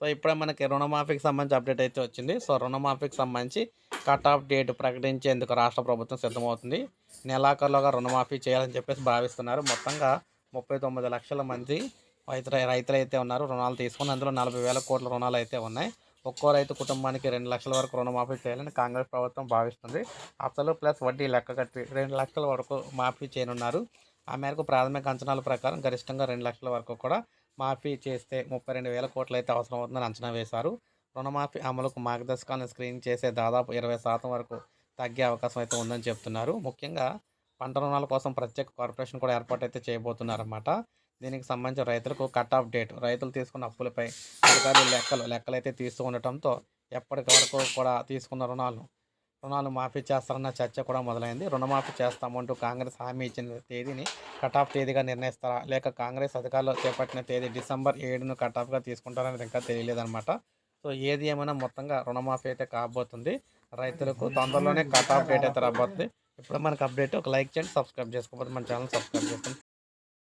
So ఇప్పుడే మనకి రుణమాఫీకి సంబంధించి అప్డేట్ అయితే వచ్చింది. సో రుణమాఫీకి సంబంధించి కట్ ఆఫ్ డేట్ ప్రకటించేందుకు రాష్ట్ర ప్రభుత్వం సిద్ధమవుతుంది. నెలాఖరులోగా రుణమాఫీ చేయాలని చెప్పేసి భావిస్తున్నారు. మొత్తంగా 39 లక్షల మంది రైతులైతే ఉన్నారు. రుణాలు తీసుకుని అందులో 40,000 కోట్ల రుణాలు అయితే ఉన్నాయి. ఒక్కో రైతు కుటుంబానికి 2 లక్షల వరకు రుణమాఫీ చేయాలని కాంగ్రెస్ ప్రభుత్వం భావిస్తుంది. అసలు ప్లస్ వడ్డీ లెక్క కట్టి 2 లక్షల వరకు మాఫీ చేయనున్నారు. ఆ మేరకు ప్రాథమిక అంచనాల ప్రకారం గరిష్టంగా 2 లక్షల వరకు కూడా మాఫీ చేస్తే 32,000 కోట్లు అయితే అవసరం అవుతుందని అంచనా వేశారు. రుణమాఫీ అమలుకు మార్గదర్శకాలను స్క్రీన్ చేసే దాదాపు 20% వరకు తగ్గే అవకాశం అయితే ఉందని చెప్తున్నారు. ముఖ్యంగా పంట రుణాల కోసం ప్రత్యేక కార్పొరేషన్ కూడా ఏర్పాటైతే చేయబోతున్నారన్నమాట. దీనికి సంబంధించి రైతులకు కట్ ఆఫ్ డేట్, రైతులు తీసుకున్న అప్పులపై అధికారులు లెక్కలైతే తీస్తూ ఉండటంతో ఎప్పటి వరకు కూడా తీసుకున్న రుణాలు మాఫీ చేస్తారన్న చర్చ కూడా మొదలైంది. రుణమాఫీ చేస్తామంటూ కాంగ్రెస్ హామీ ఇచ్చిన తేదీని కట్ ఆఫ్ తేదీగా నిర్ణయిస్తారా, లేక కాంగ్రెస్ అధికారులు చేపట్టిన తేదీ డిసెంబర్ 7ను కట్ ఆఫ్గా తీసుకుంటారనేది ఇంకా తెలియలేదన్నమాట. సో ఏది ఏమైనా మొత్తంగా రుణమాఫీ అయితే కాబోతుంది. రైతులకు తొందరలోనే కట్ ఆఫ్ డేట్ అయితే రాబోతుంది. ఇప్పుడు మనకు అప్డేట్ ఒక లైక్ చేయండి, సబ్స్క్రైబ్ చేసుకోకపోతే మన ఛానల్ సబ్స్క్రైబ్ చేసుకోండి.